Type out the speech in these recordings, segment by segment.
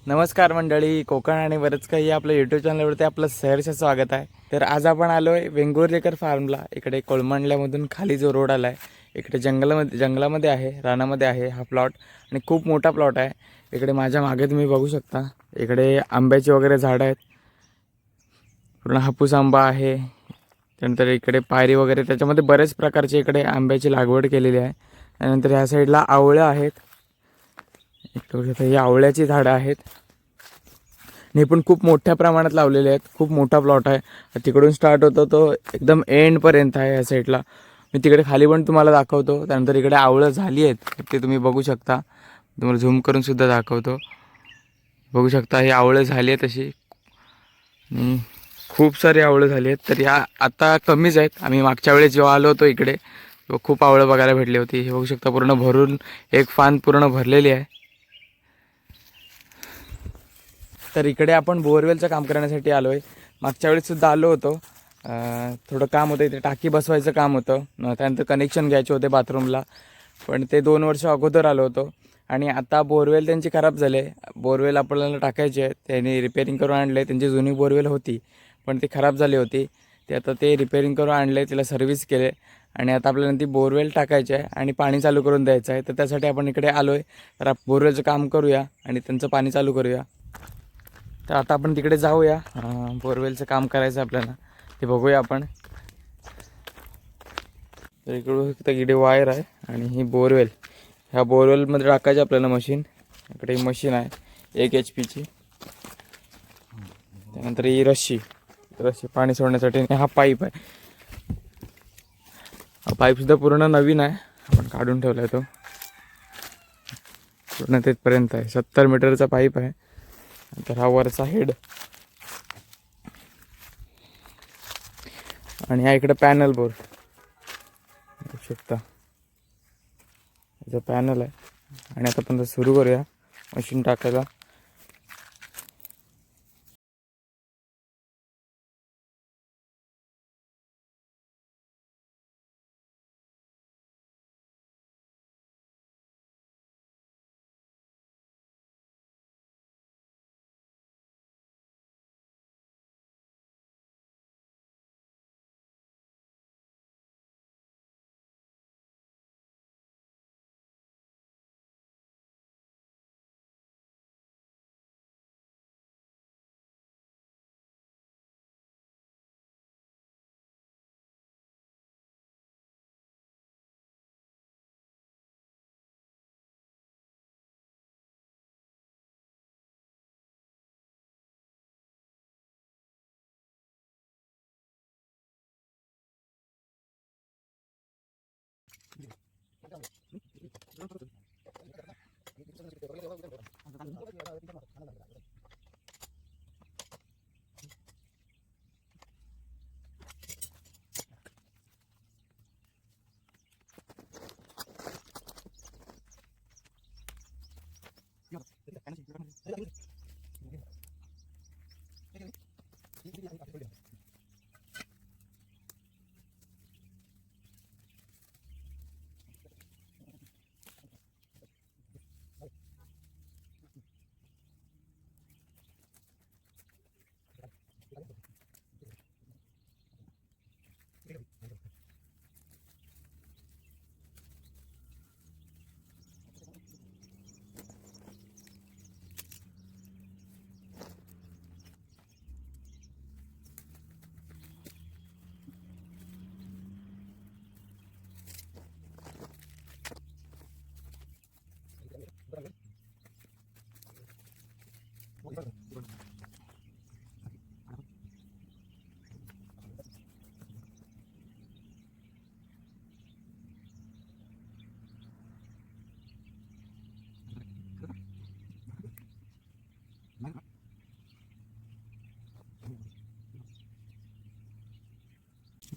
नमस्कार मंडळी, कोकण आणि बरंच काही आपल्या यूट्यूब चॅनलवरती आपलं सहर्ष स्वागत आहे. तर आज आपण आलो आहे वेंगुर्लेकर फार्मला. इकडे कोळमंडल्यामधून खाली जो रोड आला आहे, इकडे जंगलामध्ये आहे, रानामध्ये आहे हा प्लॉट आणि खूप मोठा प्लॉट आहे. इकडे माझ्या मागे तुम्ही बघू शकता, इकडे आंब्याची वगैरे झाडं आहेत, पूर्ण हापूस आंबा आहे. त्यानंतर इकडे पायरी वगैरे, त्याच्यामध्ये बरेच प्रकारचे इकडे आंब्याची लागवड केलेली आहे. त्यानंतर ह्या साईडला आवळं आहेत, ही आवळ्याची झाडं आहेत. हे पण खूप मोठ्या प्रमाणात लावलेले आहेत. खूप मोठा प्लॉट आहे. तिकडून स्टार्ट होतो तो एकदम एंडपर्यंत आहे या साईडला. मी तिकडे खाली पण तुम्हाला दाखवतो. त्यानंतर इकडे आवळं झाली आहेत, ते तुम्ही बघू शकता. तुम्हाला झूम करून सुद्धा दाखवतो. बघू शकता ही आवळं झाली आहेत तशी, खूप सारी आवळं झाली आहेत. तर या आता कमीच आहेत. आम्ही मागच्या वेळेस जेव्हा आलो होतो इकडे खूप आवळं बघायला भेटली होती. हे बघू शकता, पूर्ण भरून एक फांद पूर्ण भरलेली आहे. तर इकडे आपण बोरवेलचं काम करण्यासाठी आलो आहे. मागच्या वेळेससुद्धा आलो होतो. थोडं काम होतं, इथे टाकी बसवायचं काम होतं. त्यानंतर कनेक्शन घ्यायचे होते बाथरूमला, पण ते 2 वर्ष अगोदर आलो होतो. आणि आता बोरवेल त्यांची खराब झाले. बोरवेल आपल्याला टाकायचे आहे, त्यांनी रिपेअरिंग करून आणले. त्यांची जुनी बोरवेल होती पण ती खराब झाली होती. ते आता ते रिपेअरिंग करून आणले, तिला सर्व्हिस केले आणि आता आपल्याला ती बोरवेल टाकायची आहे आणि पाणी चालू करून द्यायचं आहे. तर त्यासाठी आपण इकडे आलो आहे. तर बोरवेलचं काम करूया आणि त्यांचं पाणी चालू करूया. तर आता आपण तिकडे जाऊया. बोरवेलचं काम करायचं आपल्याला, ते बघूया आपण. तर इकडे वायर आहे आणि ही बोरवेल, ह्या बोरवेलमध्ये टाकायची आपल्याला मशीन. इकडे मशीन आहे 1 HP. त्यानंतर ही रस्सी पाणी सोडण्यासाठी. आणि हा पाईप आहे. हा पाईपसुद्धा पूर्ण नवीन आहे, आपण काढून ठेवला आहे. तो पूर्ण तिथपर्यंत आहे. 70 मीटरचा पाईप आहे. तर हा वरचा हेड आणि हा इकडे पॅनल बोर बघू शकता, याचा पॅनल आहे. आणि आता आपण सुरू करूया मशीन टाकायला.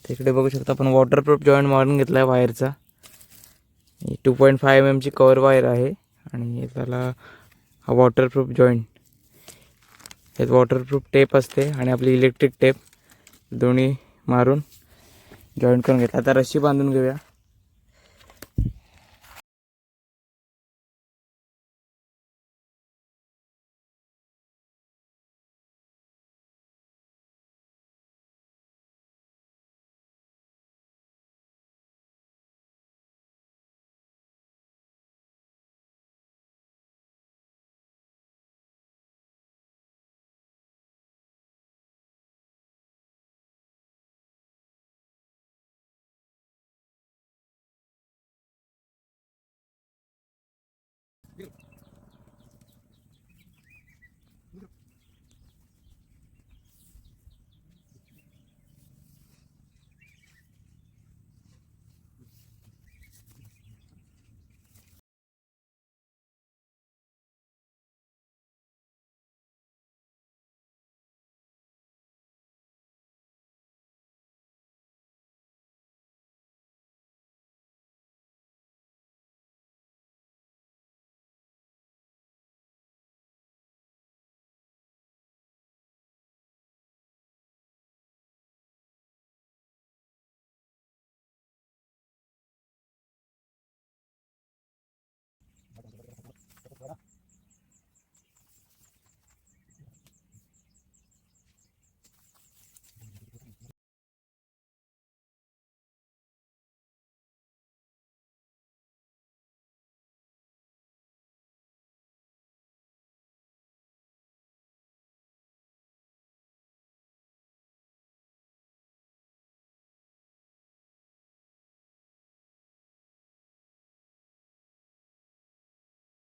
तिकडे बघू शकता आपण वॉटरप्रूफ जॉईंट मारून घेतला आहे वायरचा. 2.5 mm ची कव्हर वायर आहे आणि त्याला हा वॉटरप्रूफ जॉईंट, यात वॉटरप्रूफ टेप असते आणि आपली इलेक्ट्रिक टेप दोन्ही मारून जॉईंट करून घेतला. आता रस्सी बांधून घेऊया.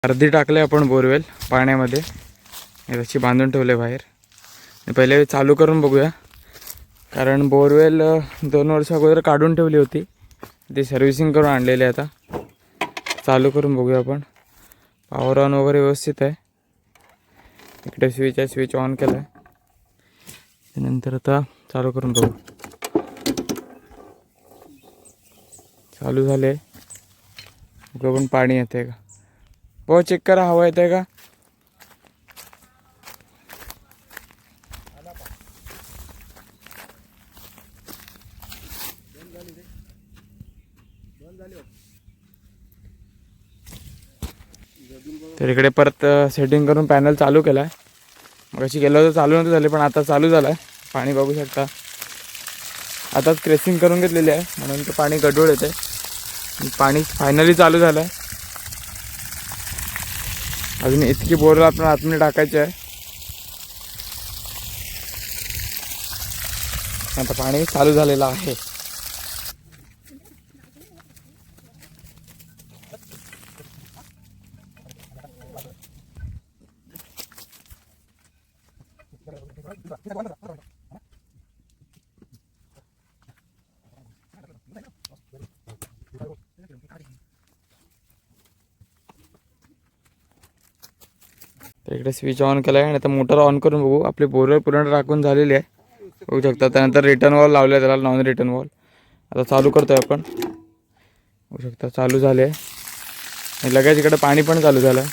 अर्धी टाकले आपण बोरवेल पाण्यामध्ये, रस्सी बांधून ठेवले बाहेर. पहिले चालू करून बघूया, कारण बोरवेल 2 वर्ष अगोदर काढून ठेवली होती, ती सर्व्हिसिंग करून आणलेली. आता चालू करून बघूया आपण. पॉवर ऑन वगैरे व्यवस्थित आहे. इकडे स्विच आहे, स्विच ऑन केला आहे. त्यानंतर आता चालू करून बघू. चालू झाले. बघू पण पाणी येते का. हो चेक करा, हवा येते का. तर इकडे परत सेटिंग करून पॅनल चालू केला आहे. मग अशी गेलं तर चालू नव्हतं झाले, पण आता चालू झालं आहे. पाणी बघू शकता. आताच क्रेसिंग करून घेतलेली आहे, म्हणून ते पाणी गडूळ येते. पाणी फायनली चालू झालं आहे. अजून इतकी बोरवेल आपण आतमध्ये टाकायची आहे. आता पाणी चालू झालेलं आहे. तर इकडे स्विच ऑन केला आहे आणि आता मोटर ऑन करून बघू. आपली बोरवेल पूर्ण टाकून झालेली आहे, बघू शकता. त्यानंतर रिटर्न वॉल लावले आहे, त्याला नॉन रिटर्न वॉल. आता चालू करतोय आपण, बघू शकता. चालू झाले आणि लगेच इकडे पाणी पण चालू झालं आहे,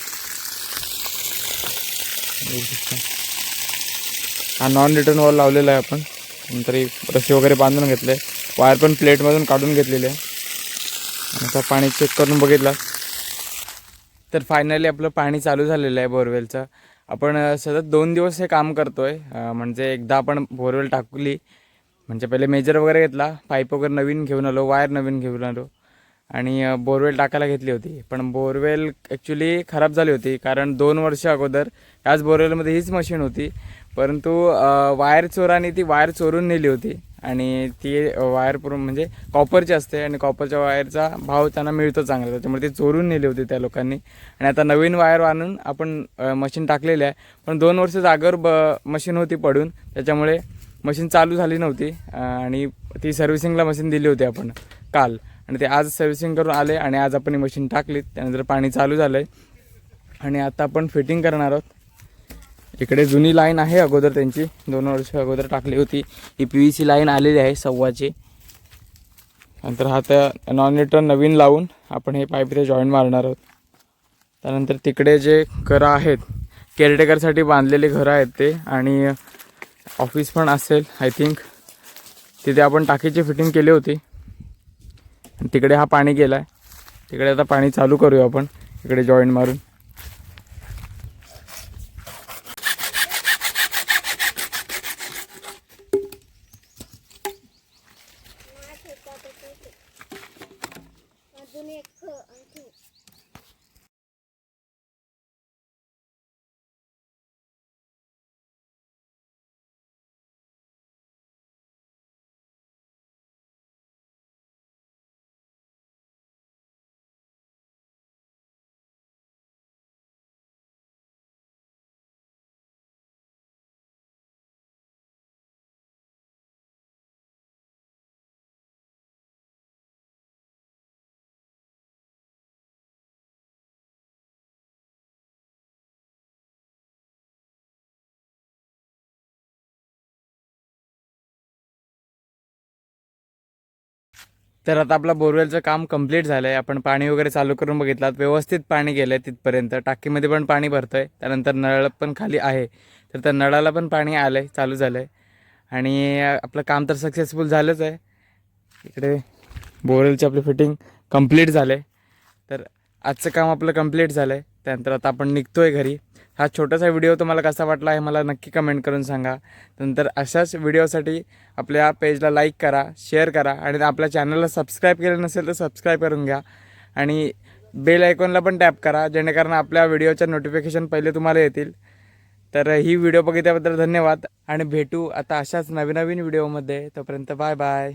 बघू शकता. हा नॉन रिटर्न वॉल लावलेला आहे आपण. नंतर रस्सी वगैरे बांधून घेतले, वायर पण प्लेटमधून काढून घेतलेली आहे. आता पाणी चेक करून बघितलं तर फायनली आपलं पाणी चालू झालेलं आहे बोरवेलचं. आपण सतत 2 दिवस हे काम करतो आहे. म्हणजे एकदा आपण बोरवेल टाकली, म्हणजे पहिले मेजर वगैरे घेतला, पाईप वगैरे नवीन घेऊन आलो, वायर नवीन घेऊन आलो आणि बोरवेल टाकायला घेतली होती. पण बोरवेल ॲक्च्युली खराब झाली होती, कारण 2 वर्ष अगोदर ह्याच बोरवेलमध्ये हीच मशीन होती. परंतु वायर चोराने ती वायर चोरून नेली होती आणि ती वायर पूर्ण म्हणजे कॉपरची असते आणि कॉपरच्या वायरचा भाव त्यांना मिळतो चांगला, त्याच्यामुळे ती चोरून नेली होती त्या लोकांनी. आणि आता नवीन वायर आणून आपण मशीन टाकलेली आहे. पण 2 वर्ष जागेवर मशीन होती पडून, त्याच्यामुळे मशीन चालू झाली नव्हती. आणि ती सर्व्हिसिंगला मशीन दिली होती आपण काल, आणि ते आज सर्व्हिसिंग करून आले आणि आज आपण ही मशीन टाकली. त्यानंतर पाणी चालू झालं आहे आणि आता आपण फिटिंग करणार आहोत. इकडे जुनी लाईन आहे अगोदर त्यांची, 2 वर्ष अगोदर टाकली होती. ही PVC लाईन आलेली आहे 1.25ची. नंतर हा तर नॉन रिटर्न नवीन लावून आपण हे पाईप ते जॉईंट मारणार आहोत. त्यानंतर तिकडे जे घरं आहेत केअरटेकरसाठी बांधलेले घरं आहेत ते, आणि ऑफिस पण असेल आय थिंक. तिथे आपण टाकीची फिटिंग केली होती. तिकडे हा पाणी गेला आहे. तिकडे आता पाणी चालू करूया आपण इकडे जॉईंट मारून. तर आता आपला बोरवेलचं काम कंप्लीट झालं आहे. आपण पाणी वगैरे चालू करून बघितलं, व्यवस्थित पाणी गेलं आहे तिथपर्यंत. टाकीमध्ये पण पाणी भरतं आहे. त्यानंतर नळ पण खाली आहे, तर त्या नळाला पण पाणी आलं आहे, चालू झालं आहे. आणि आपलं काम तर सक्सेसफुल झालंच आहे. इकडे बोरवेलची आपली फिटिंग कंप्लीट झालं आहे. तर आजचं काम आपलं कंप्लीट झालं आहे. त्यानंतर आता आपण निघतो आहे घरी. हा छोटासा व्हिडिओ तुम्हाला कसा वाटला हे मला नक्की कमेंट करून सांगा. नंतर अशाच व्हिडिओसाठी आपल्या पेजला लाईक करा, शेअर करा, आणि आपल्या चॅनलला सबस्क्राईब केलं नसेल तर सबस्क्राईब करून घ्या. आणि बेल आयकॉनला पण टॅप करा, जेणेकरून आपल्या व्हिडिओच्या नोटिफिकेशन पहिले तुम्हाला येतील. तर ही व्हिडिओ बघितल्याबद्दल धन्यवाद, आणि भेटू आता अशाच नवीन व्हिडिओमध्ये. तोपर्यंत बाय बाय.